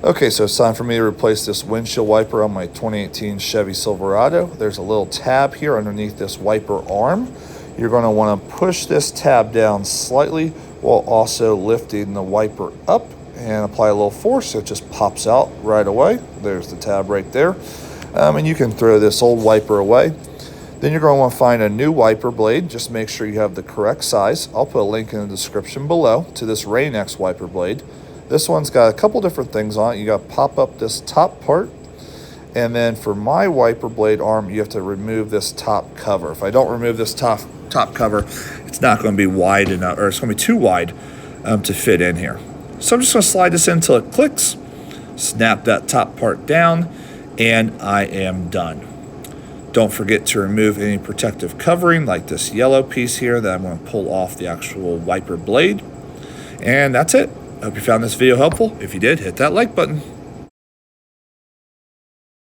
Okay, so it's time for me to replace this windshield wiper on my 2018 Chevy Silverado. There's a little tab here underneath this wiper arm. You're going to want to push this tab down slightly while also lifting the wiper up and apply a little force so it just pops out right away. There's the tab right there. And you can throw this old wiper away. Then you're going to want to find a new wiper blade. Just make sure you have the correct size. I'll put a link in the description below to this Rain-X wiper blade. This one's got a couple different things on it. You got to pop up this top part. And then for my wiper blade arm, you have to remove this top cover. If I don't remove this top cover, it's not going to be wide enough, or it's going to be too wide to fit in here. So I'm just going to slide this in until it clicks, snap that top part down, and I am done. Don't forget to remove any protective covering like this yellow piece here that I'm going to pull off the actual wiper blade. And that's it. I hope you found this video helpful. If you did, hit that like button.